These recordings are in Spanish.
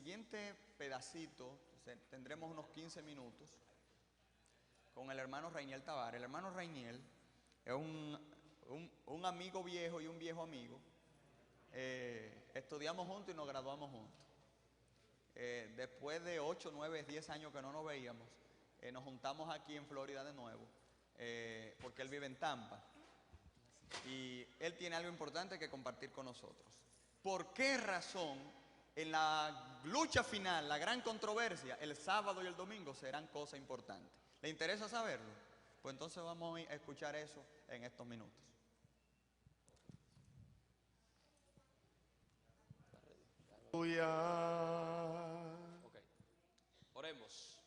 siguiente pedacito, tendremos unos 15 minutos con el hermano Rainiel Tavares. El hermano Rainiel es un amigo viejo y un viejo amigo. Estudiamos juntos y nos graduamos juntos. Después de 8, 9, 10 años que no nos veíamos, nos juntamos aquí en Florida de nuevo, porque él vive en Tampa. Y él tiene algo importante que compartir con nosotros. ¿Por qué razón en la lucha final, la gran controversia, el sábado y el domingo serán cosas importantes? ¿Le interesa saberlo? Pues entonces vamos a escuchar eso en estos minutos. Ok, oremos.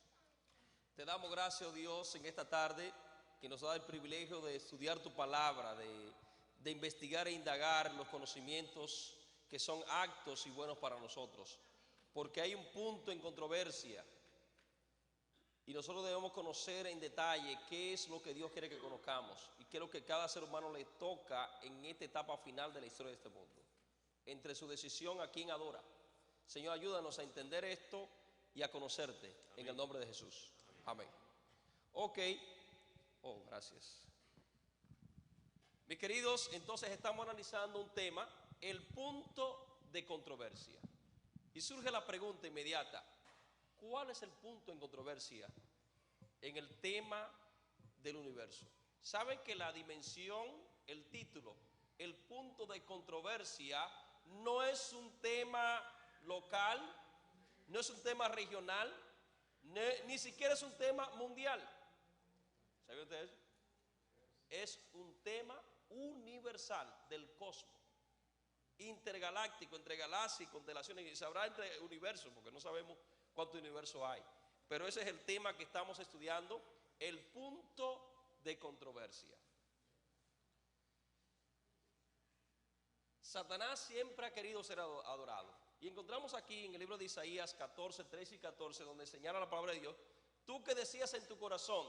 Te damos gracias, oh Dios, en esta tarde que nos da el privilegio de estudiar tu palabra, de investigar e indagar los conocimientos que son actos y buenos para nosotros, porque hay un punto en controversia y nosotros debemos conocer en detalle qué es lo que Dios quiere que conozcamos y qué es lo que cada ser humano le toca en esta etapa final de la historia de este mundo, entre su decisión a quién adora. Señor, ayúdanos a entender esto y a conocerte. Amén. En el nombre de Jesús. Amén. Ok. Oh, gracias. Mis queridos, entonces estamos analizando un tema, el punto de controversia. Y surge la pregunta inmediata, ¿cuál es el punto en controversia en el tema del universo? ¿Saben que la dimensión, el título, el punto de controversia no es un tema local, no es un tema regional, ni siquiera es un tema mundial? ¿Saben ustedes? Es un tema universal del cosmos, intergaláctico, entre galaxias y constelaciones, y sabrá entre universos, porque no sabemos cuántos universos hay. Pero ese es el tema que estamos estudiando, el punto de controversia. Satanás siempre ha querido ser adorado. Y encontramos aquí en el libro de Isaías 14, 13 y 14, donde señala la palabra de Dios: tú que decías en tu corazón,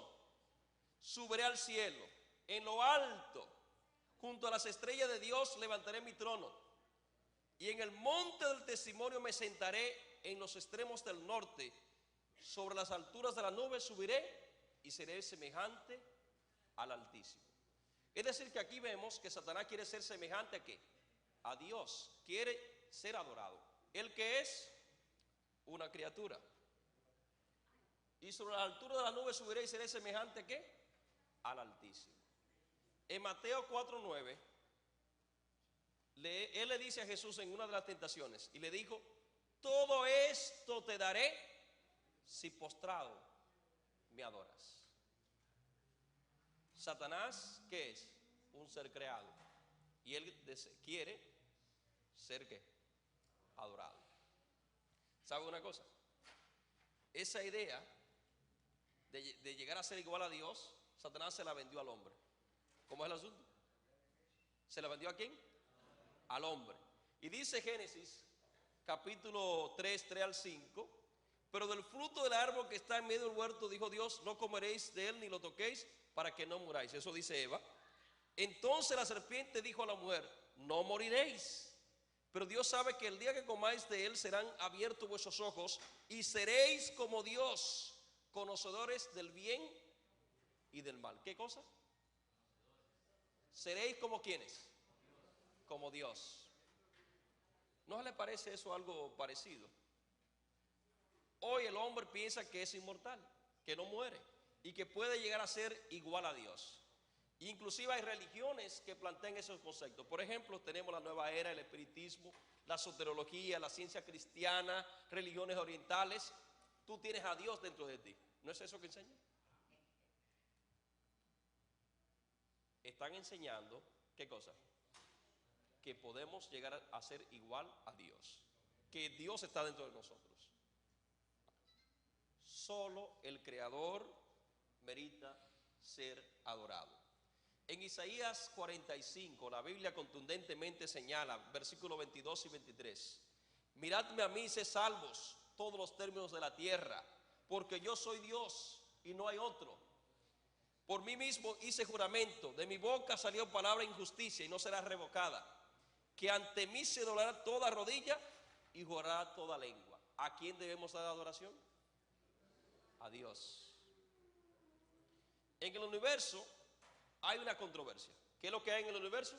subiré al cielo, en lo alto, junto a las estrellas de Dios levantaré mi trono, y en el monte del testimonio me sentaré en los extremos del norte, sobre las alturas de las nubes subiré y seré semejante al Altísimo. Es decir, que aquí vemos que Satanás quiere ser semejante ¿a qué? A Dios, quiere ser adorado. El que es una criatura. Y sobre la altura de las nubes subiré y seré semejante ¿a qué? Al Altísimo. En Mateo 4:9, él le dice a Jesús en una de las tentaciones, y le dijo: todo esto te daré si postrado me adoras. Satanás, ¿qué es? Un ser creado. Y él quiere ser ¿qué? Adorado. ¿Sabe una cosa? Esa idea de llegar a ser igual a Dios, Satanás se la vendió al hombre. ¿Cómo es el asunto? ¿Se la vendió a quién? Al hombre. Y dice Génesis capítulo 3, 3 al 5: pero del fruto del árbol que está en medio del huerto, dijo Dios, no comeréis de él ni lo toquéis para que no muráis. Eso dice Eva. Entonces la serpiente dijo a la mujer: no moriréis. Pero Dios sabe que el día que comáis de él serán abiertos vuestros ojos y seréis como Dios, conocedores del bien y del mal. ¿Qué cosa? Seréis como ¿quiénes? Como Dios. ¿No le parece eso algo parecido? Hoy el hombre piensa que es inmortal, que no muere y que puede llegar a ser igual a Dios. Inclusive hay religiones que plantean esos conceptos. Por ejemplo, tenemos la nueva era, el espiritismo, la soterología, la ciencia cristiana, religiones orientales. Tú tienes a Dios dentro de ti. ¿No es eso que enseñan? Están enseñando, ¿qué cosa? Que podemos llegar a ser igual a Dios, que Dios está dentro de nosotros. Solo el Creador merita ser adorado. En Isaías 45, la Biblia contundentemente señala, versículos 22 y 23: miradme a mí, sed salvos todos los términos de la tierra, porque yo soy Dios y no hay otro. Por mí mismo hice juramento, de mi boca salió palabra de injusticia y no será revocada, que ante mí se doblará toda rodilla y jurará toda lengua. ¿a quién debemos dar adoración? A Dios. En el universo hay una controversia. ¿Qué es lo que hay en el universo?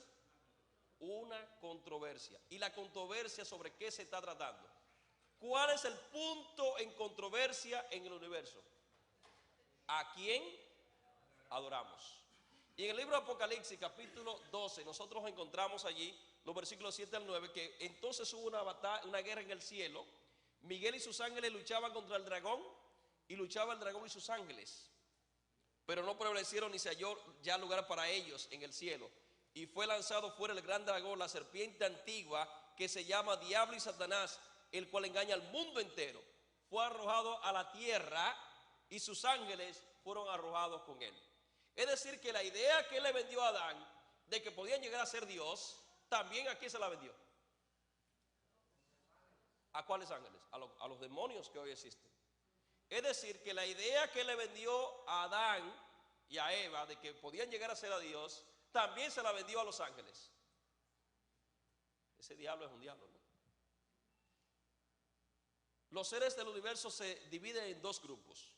Una controversia. ¿Y la controversia sobre qué se está tratando? ¿Cuál es el punto en controversia en el universo? ¿A quién adoramos? Y en el libro de Apocalipsis, capítulo 12, nosotros encontramos allí los versículos 7 al 9, que entonces hubo una guerra en el cielo. Miguel y sus ángeles luchaban contra el dragón, y luchaba el dragón y sus ángeles, pero no prevalecieron ni se halló ya lugar para ellos en el cielo. Y fue lanzado fuera el gran dragón, la serpiente antigua, que se llama Diablo y Satanás, el cual engaña al mundo entero. Fue arrojado a la tierra y sus ángeles fueron arrojados con él. Es decir, que la idea que él le vendió a Adán de que podían llegar a ser Dios, también aquí se la vendió. ¿A cuáles ángeles? A los demonios que hoy existen. Es decir, que la idea que le vendió a Adán y a Eva de que podían llegar a ser a Dios, también se la vendió a los ángeles. Ese diablo es un diablo, ¿no? Los seres del universo se dividen en dos grupos: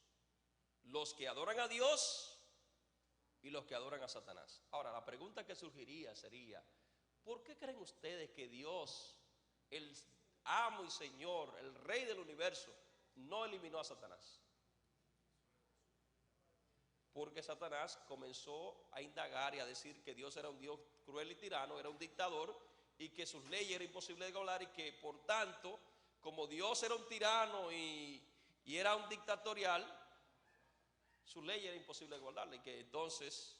los que adoran a Dios y los que adoran a Satanás. Ahora, la pregunta que surgiría sería: ¿por qué creen ustedes que Dios, el amo y Señor, el Rey del universo, no eliminó a Satanás? Porque Satanás comenzó a indagar y a decir que Dios era un Dios cruel y tirano, era un dictador, y que sus leyes eran imposibles de violar, y que por tanto, como Dios era un tirano y era un dictatorial, sus leyes eran imposibles de guardarle. Y que entonces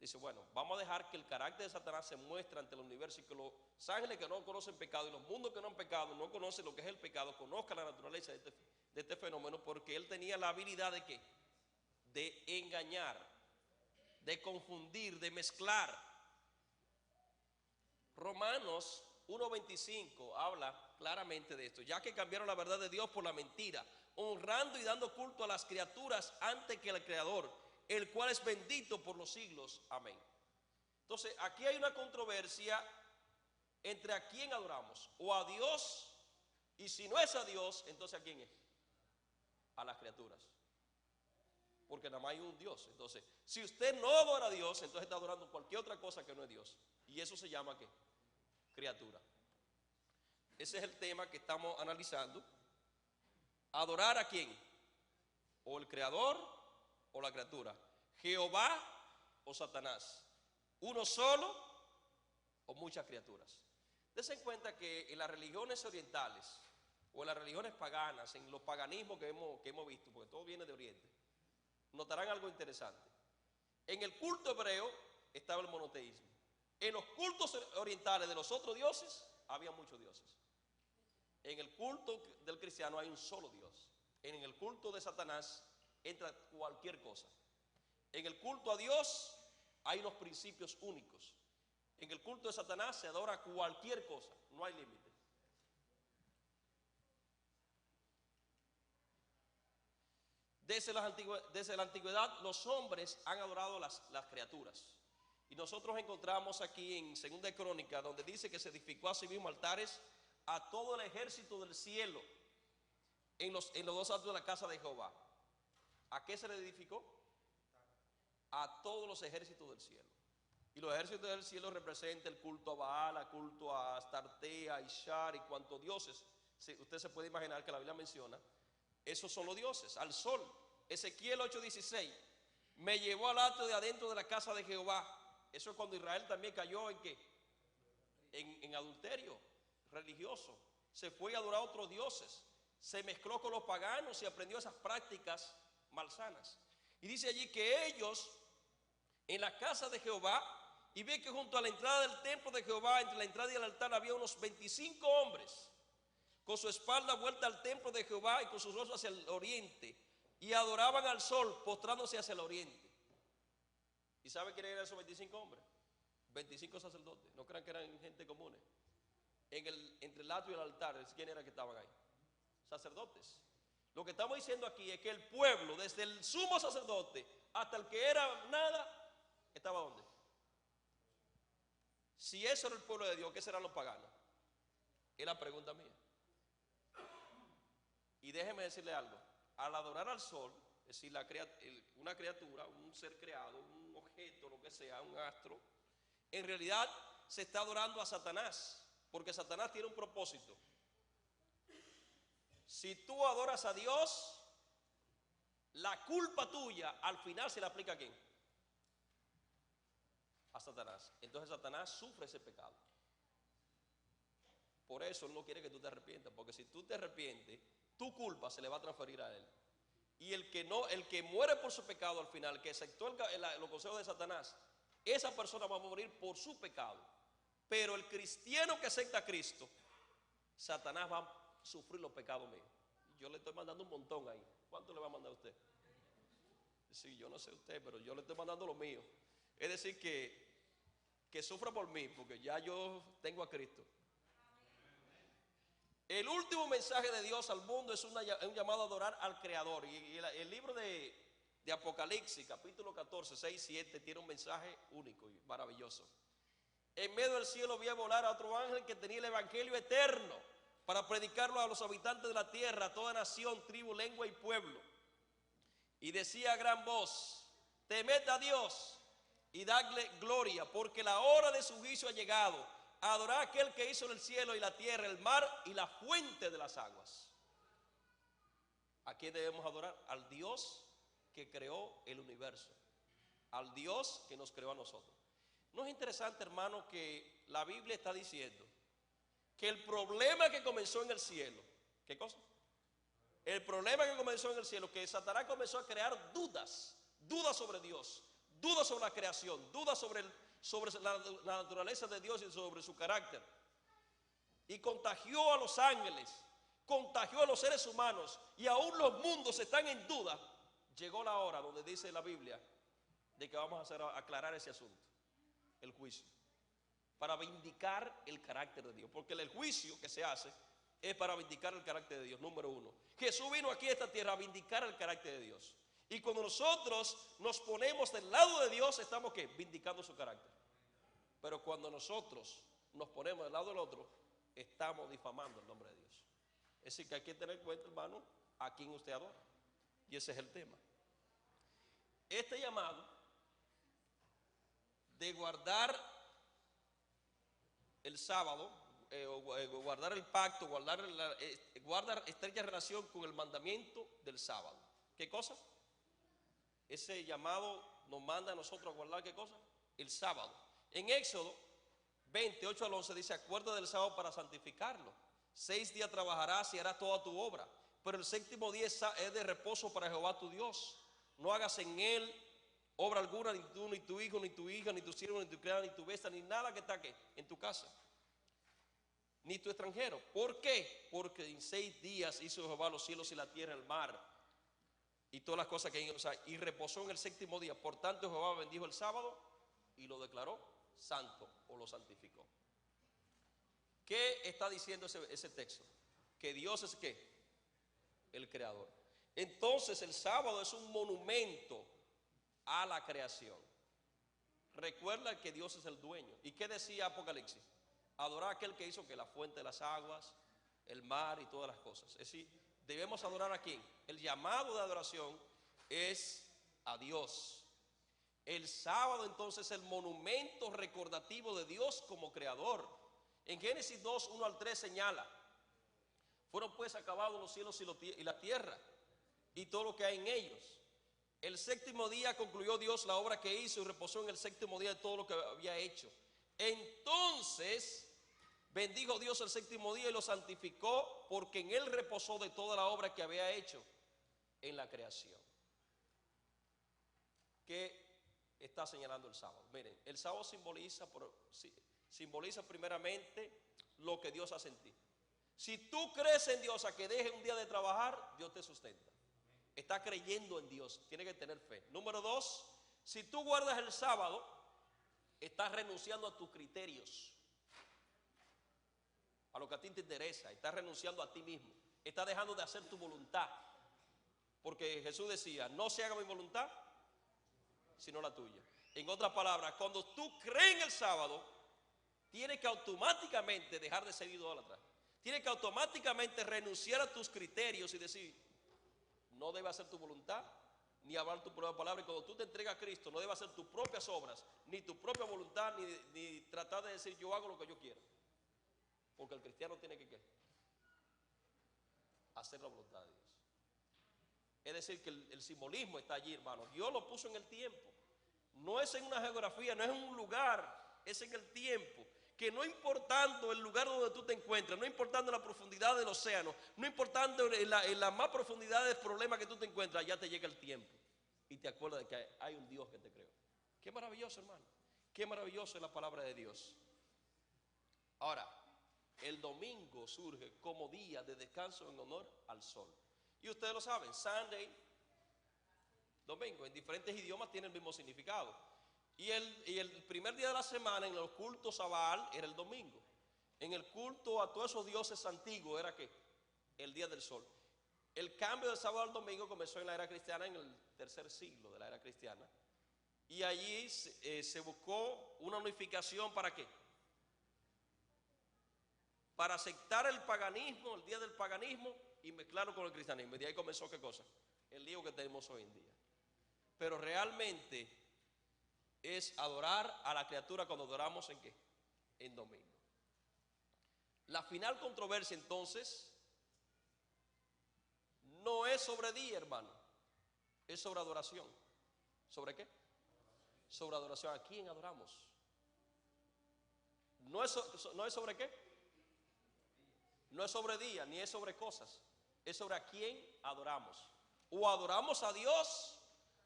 dice: bueno, vamos a dejar que el carácter de Satanás se muestre ante el universo, y que los ángeles que no conocen pecado y los mundos que no han pecado, no conocen lo que es el pecado, conozcan la naturaleza de este fenómeno, porque él tenía la habilidad de ¿qué? De engañar, de confundir, de mezclar. Romanos 1:25 habla claramente de esto: ya que cambiaron la verdad de Dios por la mentira, honrando y dando culto a las criaturas antes que al Creador, el cual es bendito por los siglos. Amén. Entonces, aquí hay una controversia entre a quién adoramos: o a Dios, y si no es a Dios, entonces ¿a quién es? A las criaturas. Porque nada más hay un Dios. Entonces, si usted no adora a Dios, entonces está adorando cualquier otra cosa que no es Dios. Y eso se llama ¿qué? Criatura. Ese es el tema que estamos analizando. ¿Adorar a quién? ¿O el Creador o la criatura? ¿Jehová o Satanás? ¿Uno solo o muchas criaturas? Dense en cuenta que en las religiones orientales o en las religiones paganas, en los paganismos que hemos visto, porque todo viene de Oriente, notarán algo interesante. En el culto hebreo estaba el monoteísmo. En los cultos orientales de los otros dioses había muchos dioses. En el culto del cristiano hay un solo Dios. En el culto de Satanás entra cualquier cosa. En el culto a Dios hay unos principios únicos. En el culto de Satanás se adora cualquier cosa, no hay límite. Desde la antigüedad los hombres han adorado las criaturas. Y nosotros encontramos aquí en 2 Crónicas, donde dice que se edificó a sí mismo altares a todo el ejército del cielo en los dos altos de la casa de Jehová. ¿A qué se le edificó? A todos los ejércitos del cielo. Y los ejércitos del cielo representan el culto a Baal, el culto a Astarte, a Ishar y cuantos dioses. Usted se puede imaginar que la Biblia menciona. Esos son los dioses, al sol. Ezequiel 8:16, me llevó al atrio de adentro de la casa de Jehová. Eso es cuando Israel también cayó en ¿qué? En adulterio religioso. Se fue a adorar a otros dioses. Se mezcló con los paganos y aprendió esas prácticas malsanas. Y dice allí que ellos en la casa de Jehová, y ve que junto a la entrada del templo de Jehová, entre la entrada y el altar, había unos 25 hombres con su espalda vuelta al templo de Jehová y con sus rostros hacia el oriente, y adoraban al sol postrándose hacia el oriente. ¿Y sabe quiénes eran esos 25 hombres? 25 sacerdotes. No crean que eran gente común. Entre el atrio y el altar, ¿quién era que estaban ahí? Sacerdotes. Lo que estamos diciendo aquí es que el pueblo, desde el sumo sacerdote hasta el que era nada, ¿estaba dónde? Si eso era el pueblo de Dios, ¿qué serán los paganos? Es la pregunta mía. Y déjeme decirle algo, al adorar al sol, es decir, una criatura, un ser creado, un objeto, lo que sea, un astro, en realidad se está adorando a Satanás, porque Satanás tiene un propósito. Si tú adoras a Dios, la culpa tuya al final se le aplica ¿a quién? A Satanás. Entonces Satanás sufre ese pecado. Por eso él no quiere que tú te arrepientas, porque si tú te arrepientes, tu culpa se le va a transferir a él. Y el que muere por su pecado al final, el que aceptó los consejos de Satanás, esa persona va a morir por su pecado. Pero el cristiano que acepta a Cristo, Satanás va a sufrir los pecados míos. Yo le estoy mandando un montón ahí. ¿Cuánto le va a mandar a usted? Sí, yo no sé usted, pero yo le estoy mandando lo mío. Es decir, que sufra por mí, porque ya yo tengo a Cristo. El último mensaje de Dios al mundo es un llamado a adorar al Creador. Y el libro de Apocalipsis, capítulo 14, 6, 7, tiene un mensaje único y maravilloso. En medio del cielo vi volar a otro ángel que tenía el evangelio eterno para predicarlo a los habitantes de la tierra, a toda nación, tribu, lengua y pueblo. Y decía a gran voz: temed a Dios y dadle gloria, porque la hora de su juicio ha llegado. Adorar a aquel que hizo el cielo y la tierra, el mar y la fuente de las aguas. ¿A quién debemos adorar? Al Dios que creó el universo, al Dios que nos creó a nosotros. ¿No es interesante, hermano, que la Biblia está diciendo que el problema que comenzó en el cielo, ¿qué cosa? El problema que comenzó en el cielo, que Satanás comenzó a crear dudas sobre Dios, dudas sobre la creación, dudas sobre la naturaleza de Dios y sobre su carácter. Y contagió a los ángeles, contagió a los seres humanos, y aún los mundos están en duda. Llegó la hora donde dice la Biblia de que vamos a aclarar ese asunto, el juicio, para vindicar el carácter de Dios, porque el juicio que se hace es para vindicar el carácter de Dios. Número uno, Jesús vino aquí a esta tierra a vindicar el carácter de Dios. Y cuando nosotros nos ponemos del lado de Dios, estamos ¿qué? Vindicando su carácter. Pero cuando nosotros nos ponemos del lado del otro, estamos difamando el nombre de Dios. Es decir, que hay que tener en cuenta, hermano, a quién usted adora. Y ese es el tema. Este llamado de guardar el sábado, guardar el pacto, guardar estrecha relación con el mandamiento del sábado. ¿Qué cosa? Ese llamado nos manda a nosotros a guardar ¿qué cosa? El sábado. En Éxodo 28 al 11 dice: acuérdate del sábado para santificarlo. 6 días trabajarás y harás toda tu obra, pero el séptimo día es de reposo para Jehová tu Dios. No hagas en él obra alguna, ni tú, ni tu hijo, ni tu hija, ni tu siervo, ni tu criada, ni tu bestia, ni nada que está aquí en tu casa, ni tu extranjero. ¿Por qué? Porque en 6 días hizo Jehová los cielos y la tierra, el mar y todas las cosas que hay en ellos, y reposó en el séptimo día. Por tanto Jehová bendijo el sábado y lo declaró santo, o lo santificó. ¿Qué está diciendo ese texto? Que Dios es ¿qué? El creador. Entonces el sábado es un monumento a la creación. Recuerda que Dios es el dueño. ¿Y qué decía Apocalipsis? Adorar a aquel que hizo que la fuente de las aguas, el mar y todas las cosas. Es decir, debemos adorar a quién. El llamado de adoración es a Dios. El sábado entonces es el monumento recordativo de Dios como creador. En Génesis 2, 1 al 3 señala: fueron pues acabados los cielos y la tierra y todo lo que hay en ellos. El séptimo día concluyó Dios la obra que hizo y reposó en el séptimo día de todo lo que había hecho. Entonces bendijo Dios el séptimo día y lo santificó, porque en él reposó de toda la obra que había hecho en la creación. ¿Qué está señalando el sábado? Miren, el sábado simboliza primeramente lo que Dios hace en ti. Si tú crees en Dios a que deje un día de trabajar, Dios te sustenta. Está creyendo en Dios, tiene que tener fe. Número 2, si tú guardas el sábado, estás renunciando a tus criterios, a lo que a ti te interesa. Estás renunciando a ti mismo, estás dejando de hacer tu voluntad, porque Jesús decía: no se haga mi voluntad sino la tuya. En otras palabras, cuando tú crees en el sábado, tienes que automáticamente dejar de ser idólatra. Tienes que automáticamente renunciar a tus criterios y decir, no debe hacer tu voluntad, ni hablar tu propia palabra. Y cuando tú te entregas a Cristo, no debe hacer tus propias obras, ni tu propia voluntad, ni tratar de decir, yo hago lo que yo quiero. Porque el cristiano tiene que ¿qué? Hacer la voluntad de Dios. Es decir, que el simbolismo está allí, hermano. Dios lo puso en el tiempo. No es en una geografía, no es en un lugar, es en el tiempo. Que no importando el lugar donde tú te encuentras, no importando la profundidad del océano, no importando en la más profundidad del problema que tú te encuentras, ya te llega el tiempo. Y te acuerdas de que hay un Dios que te creó. Qué maravilloso, hermano. Qué maravilloso es la palabra de Dios. Ahora, el domingo surge como día de descanso en honor al sol. Y ustedes lo saben, Sunday, domingo, en diferentes idiomas tiene el mismo significado. Y el primer día de la semana en los cultos a Baal era el domingo. En el culto a todos esos dioses antiguos era ¿qué? El día del sol. El cambio del sábado al domingo comenzó en la era cristiana, en el tercer siglo de la era cristiana. Y allí se buscó una unificación ¿para qué? Para aceptar el paganismo, el día del paganismo, y mezclarlo con el cristianismo. Y de ahí comenzó ¿qué cosa? El lío que tenemos hoy en día. Pero realmente es adorar a la criatura cuando adoramos ¿en qué? En domingo. La final controversia entonces no es sobre día, hermano, es sobre adoración. ¿Sobre qué? Sobre adoración. ¿A quién adoramos? No es sobre qué. No es sobre día, ni es sobre cosas. Es sobre a quién adoramos. O adoramos a Dios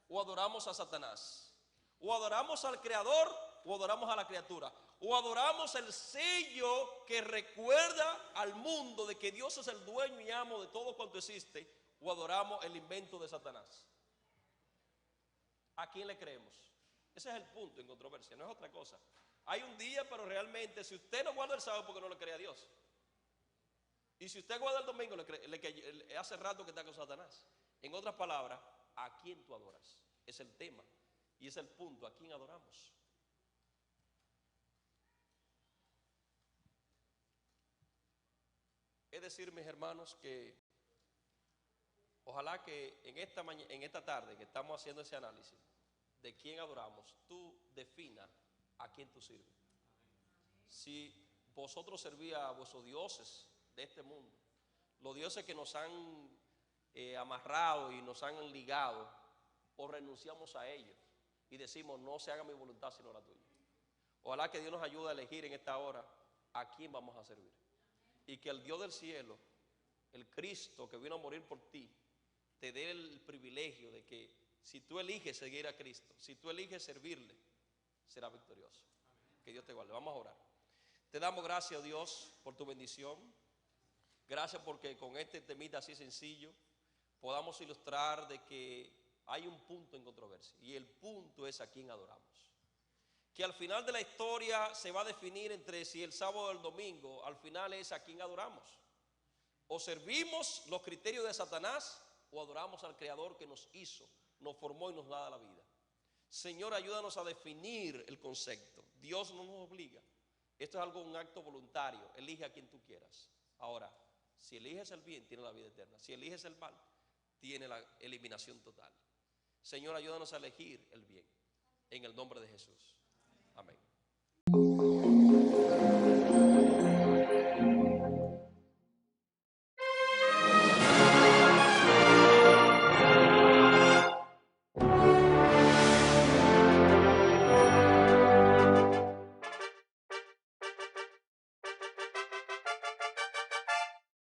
o adoramos a Satanás. O adoramos al Creador o adoramos a la criatura. O adoramos el sello que recuerda al mundo de que Dios es el dueño y amo de todo cuanto existe. O adoramos el invento de Satanás. ¿A quién le creemos? Ese es el punto en controversia, no es otra cosa. Hay un día, pero realmente si usted no guarda el sábado, porque no le cree a Dios. Y si usted guarda el domingo, hace rato que está con Satanás. En otras palabras, ¿a quién tú adoras? Es el tema. Y es el punto, ¿a quién adoramos? Es decir, mis hermanos, que ojalá que en esta tarde que estamos haciendo ese análisis de quién adoramos, tú definas a quién tú sirves. Si vosotros servís a vuestros dioses de este mundo, los dioses que nos han amarrado y nos han ligado, o renunciamos a ellos y decimos, no se haga mi voluntad sino la tuya. Ojalá que Dios nos ayude a elegir en esta hora a quién vamos a servir. Y que el Dios del cielo, el Cristo que vino a morir por ti, te dé el privilegio de que si tú eliges seguir a Cristo, si tú eliges servirle, será victorioso. Que Dios te guarde. Vamos a orar. Te damos gracias, Dios, por tu bendición. Gracias porque con este temita así sencillo podamos ilustrar de que hay un punto en controversia. Y el punto es a quién adoramos. Que al final de la historia se va a definir entre si el sábado o el domingo, al final es a quién adoramos. O servimos los criterios de Satanás o adoramos al Creador que nos hizo, nos formó y nos da la vida. Señor, ayúdanos a definir el concepto. Dios no nos obliga. Esto es un acto voluntario. Elige a quien tú quieras. Ahora, si eliges el bien, tienes la vida eterna. Si eliges el mal, tienes la eliminación total. Señor, ayúdanos a elegir el bien. En el nombre de Jesús. Amén.